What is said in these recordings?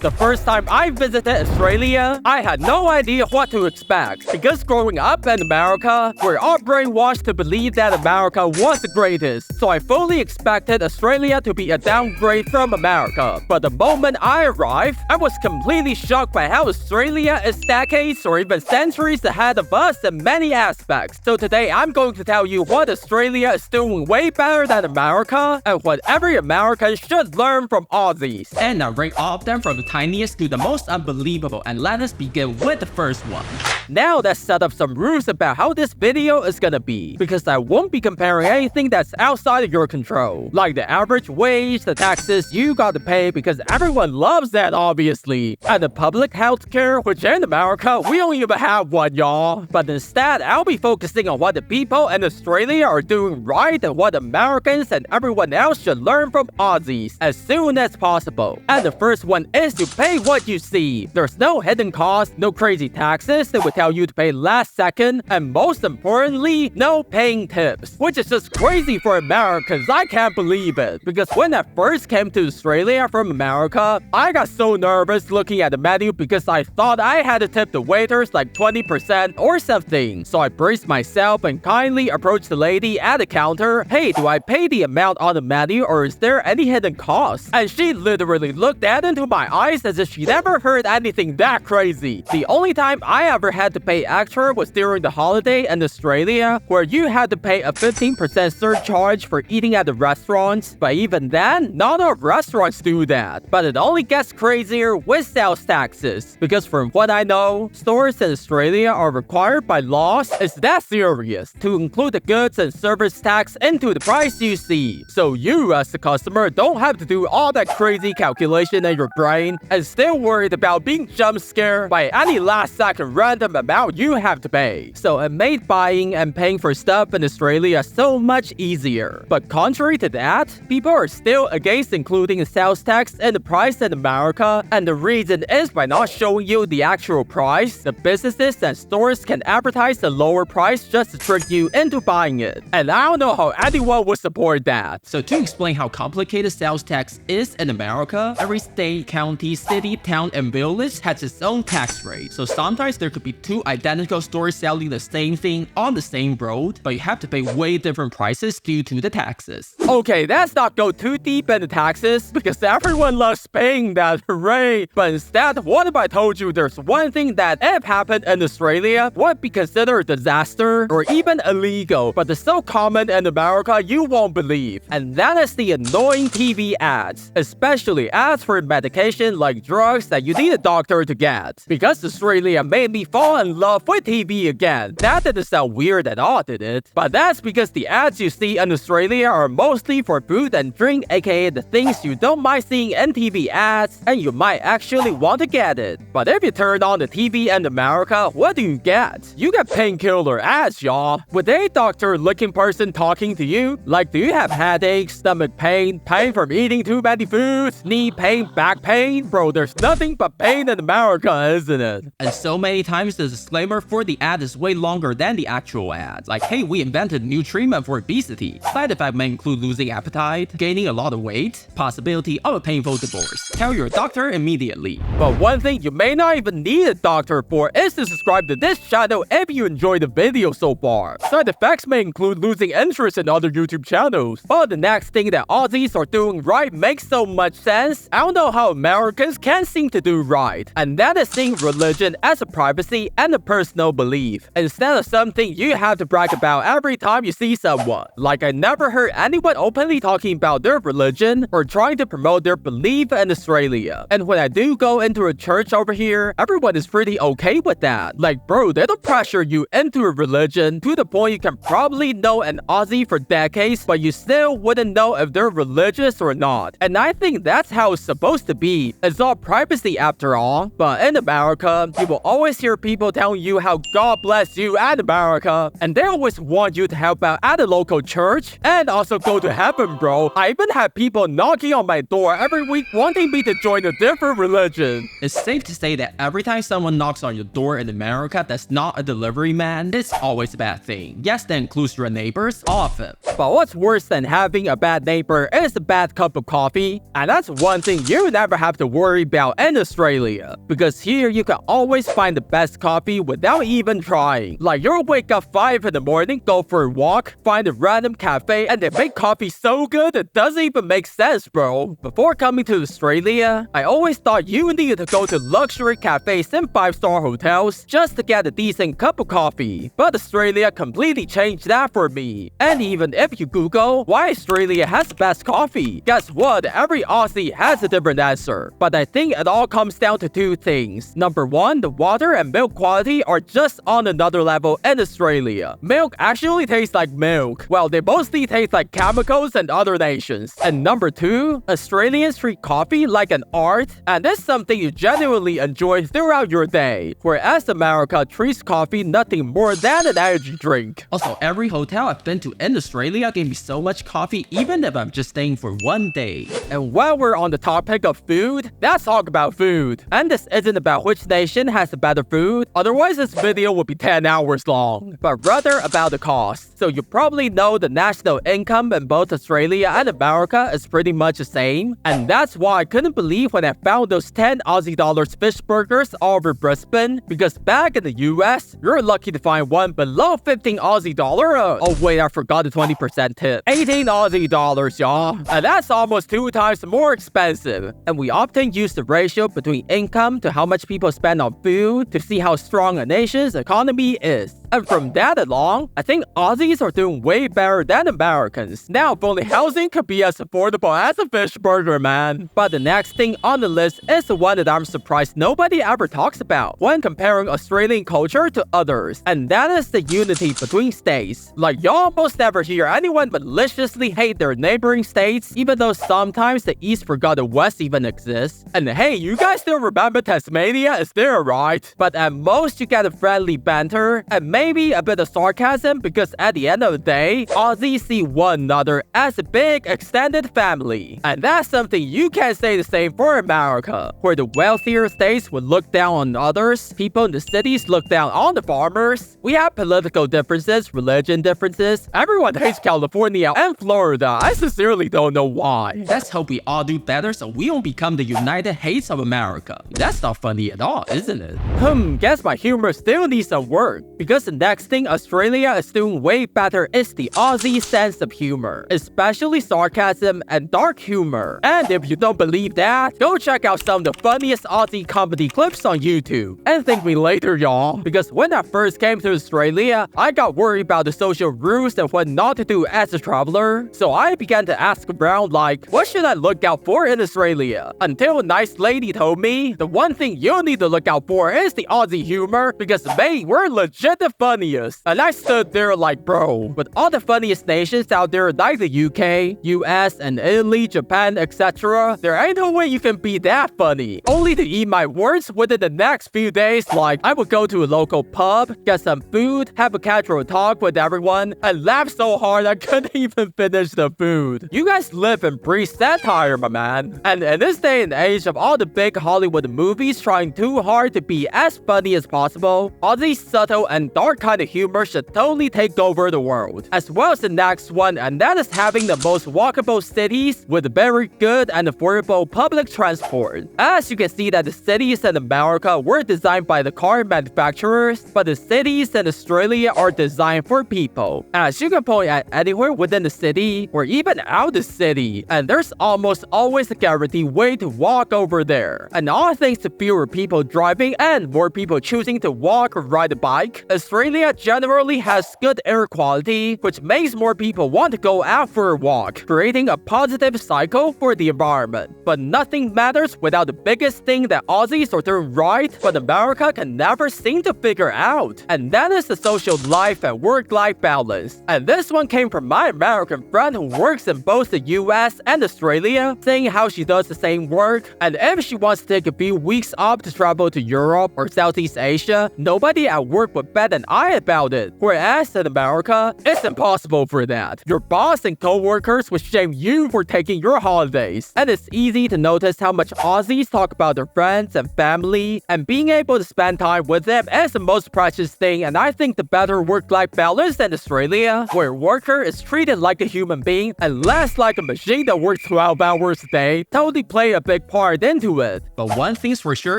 The first time I visited Australia, I had no idea what to expect. Because growing up in America, we're all brainwashed to believe that America was the greatest. So I fully expected Australia to be a downgrade from America. But the moment I arrived, I was completely shocked by how Australia is decades or even centuries ahead of us in many aspects. So today I'm going to tell you what Australia is doing way better than America and what every American should learn from Aussies. And I'll rank all of them from the tiniest to the most unbelievable, and let us begin with the first one. Now let's set up some rules about how this video is gonna be, because I won't be comparing anything that's outside of your control, like the average wage, the taxes you gotta pay because everyone loves that obviously, and the public healthcare, which in America we don't even have one, y'all. But instead, I'll be focusing on what the people in Australia are doing right and what Americans and everyone else should learn from Aussies as soon as possible. And the first one is to pay what you see. There's no hidden costs, no crazy taxes that would tell you to pay last second, and most importantly, no paying tips, which is just crazy for Americans. I can't believe it, because when I first came to Australia from America, I got so nervous looking at the menu because I thought I had to tip the waiters like 20% or something. So I braced myself and kindly approached the lady at the counter. Hey, do I pay the amount on the menu or is there any hidden costs? And she literally looked dead into my eyes as if she never heard anything that crazy. The only time I ever had to pay extra was during the holiday in Australia, where you had to pay a 15% surcharge for eating at the restaurants. But even then, not all restaurants do that. But it only gets crazier with sales taxes, because from what I know, stores in Australia are required by laws, it's that serious, to include the goods and service tax into the price you see. So you as the customer don't have to do all that crazy calculation in your brain and still worried about being jump scared by any last second random amount you have to pay. So it made buying and paying for stuff in Australia so much easier. But contrary to that, people are still against including sales tax in the price in America, and the reason is by not showing you the actual price, the businesses and stores can advertise a lower price just to trick you into buying it. And I don't know how anyone would support that. So to explain how complicated sales tax is in America, every state, county, city, town, and village has its own tax rate. So sometimes there could be two identical stores selling the same thing on the same road, but you have to pay way different prices due to the taxes. Okay, let's not go too deep into taxes, because everyone loves paying that, hooray! But instead, what if I told you there's one thing that if happened in Australia would be considered a disaster or even illegal, but it's so common in America you won't believe. And that is the annoying TV ads, especially ads for medication like drugs that you need a doctor to get. Because Australia made me fall in love with TV again. That didn't sound weird at all, did it? But that's because the ads you see in Australia are mostly for food and drink, aka the things you don't mind seeing in TV ads, and you might actually want to get it. But if you turn on the TV in America, what do you get? You get painkiller ads, y'all. With a doctor-looking person talking to you, like, do you have headaches, stomach pain, pain from eating too many foods, knee pain, back pain? Bro, there's nothing but pain in America, isn't it? And so many times the disclaimer for the ad is way longer than the actual ad. Like, hey, we invented a new treatment for obesity. Side effect may include losing appetite, gaining a lot of weight, possibility of a painful divorce. Tell your doctor immediately. But one thing you may not even need a doctor for is to subscribe to this channel if you enjoyed the video so far. Side effects may include losing interest in other YouTube channels. But the next thing that Aussies are doing right makes so much sense. I don't know how Americans can seem to do right, and that is seeing religion as a privacy and a personal belief, instead of something you have to brag about every time you see someone. Like, I never heard anyone openly talking about their religion or trying to promote their belief in Australia. And when I do go into a church over here, everyone is pretty okay with that. Like, bro, they don't pressure you into a religion to the point you can probably know an Aussie for decades, but you still wouldn't know if they're religious or not. And I think that's how it's supposed to be. It's all privacy after all. But in America, you will always hear people telling you how God bless you at America, and they always want you to help out at a local church and also go to heaven, bro. I even had people knocking on my door every week wanting me to join a different religion. It's safe to say that every time someone knocks on your door in America that's not a delivery man, it's always a bad thing. Yes, that includes your neighbors, all of them. But what's worse than having a bad neighbor is a bad cup of coffee, and that's one thing you never have to worry about in Australia. Because here you can always find the best coffee without even trying. Like you'll wake up 5 in the morning, go for a walk, find a random cafe, and they make coffee so good it doesn't even make sense, bro. Before coming to Australia, I always thought you needed to go to luxury cafes and 5-star hotels just to get a decent cup of coffee. But Australia completely changed that for me. And even if you Google why Australia has the best coffee, guess what? Every Aussie has a different answer. But I think it all comes down to 2 things. Number 1, the water and milk quality are just on another level in Australia. Milk actually tastes like milk, while they mostly taste like chemicals in other nations. And number 2, Australians treat coffee like an art, and it's something you genuinely enjoy throughout your day, whereas America treats coffee nothing more than an energy drink. Also, every hotel I've been to in Australia gave me so much coffee even if I'm just staying for one day. And while we're on the topic of food, let's talk about food. And this isn't about which nation has the better food, otherwise this video would be 10 hours long, but rather about the cost. So you probably know the national income in both Australia and America is pretty much the same, and that's why I couldn't believe when I found those 10 Aussie dollars fish burgers all over Brisbane, because back in the US, you're lucky to find one below 15 Aussie dollar. Oh wait, I forgot the 20% tip. 18 Aussie dollars, y'all. And that's almost 2 times more expensive. And we often use the ratio between income to how much people spend on food to see how strong a nation's economy is. And from that along, I think Aussies are doing way better than Americans. Now, if only housing could be as affordable as a fish burger, man. But the next thing on the list is the one that I'm surprised nobody ever talks about when comparing Australian culture to others. And that is the unity between states. Like, you almost never hear anyone maliciously hate their neighboring states, even though sometimes the East forgot the West even exists. And hey, you guys still remember Tasmania is there, right? But at most, you get a friendly banter and maybe a bit of sarcasm, because at the end of the day, Aussies see one another as a big extended family. And that's something you can't say the same for America, where the wealthier states would look down on others, people in the cities look down on the farmers. We have political differences, religion differences. Everyone hates California and Florida. I sincerely don't know why. Let's hope we all do better so we don't become the United Hates of America. That's not funny at all, isn't it? Guess my humor still needs some work, because the next thing Australia is doing way better is the Aussie sense of humor, especially sarcasm and dark humor. And if you don't believe that, go check out some of the funniest Aussie comedy clips on YouTube. And thank me later, y'all, because when I first came to Australia, I got worried about the social rules and what not to do as a traveler. So I began to ask around like, what should I look out for in Australia? Until a nice lady told me, the one thing you'll need to look out for is the Aussie humor, because mate, we're legit the funniest. And I stood there like, bro, with all the funniest nations out there like the UK, US, and Italy, Japan, etc., there ain't no way you can be that funny. Only to eat my words within the next few days. Like, I would go to a local pub, get some food, have a casual talk with everyone, and laugh so hard I couldn't even finish the food. You guys live and breathe satire, my man. And in this day and age of all the big Hollywood movies trying too hard to be as funny as possible, Aussie's subtle and dark kind of humor should totally take over the world. As well as the next one, and that is having the most walkable cities with very good and affordable public transport. As you can see that the cities in America were designed by the car manufacturers, but the cities in Australia are designed for people. As you can point at anywhere within the city or even out the city, and there's almost always a guaranteed way to walk over there. And all thanks to fewer people driving and more people choosing to walk or ride a bike, Australia generally has good air quality, which makes more people want to go out for a walk, creating a positive cycle for the environment. But nothing matters without the biggest thing that Aussies are doing right, but America can never seem to figure out. And that is the social life and work-life balance. And this one came from my American friend who works in both the US and Australia, saying how she does the same work, and if she wants to take a few weeks off to travel to Europe or Southeast Asia, nobody at work would bat an eye about it. Whereas in America, it's impossible for that. Your boss and co-workers would shame you for taking your holidays. And it's easy to notice how much Aussies talk about their friends and family, and being able to spend time with them is the most precious thing. And I think the better work-life balance in Australia, where a worker is treated like a human being and less like a machine that works 12 hours a day, totally play a big take part into it. But one thing's for sure,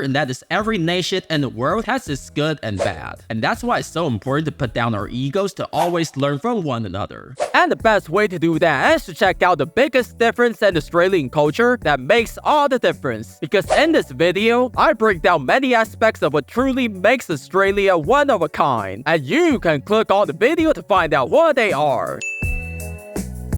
and that is every nation in the world has its good and bad. And that's why it's so important to put down our egos to always learn from one another. And the best way to do that is to check out the biggest difference in Australian culture that makes all the difference. Because in this video, I break down many aspects of what truly makes Australia one of a kind. And you can click on the video to find out what they are.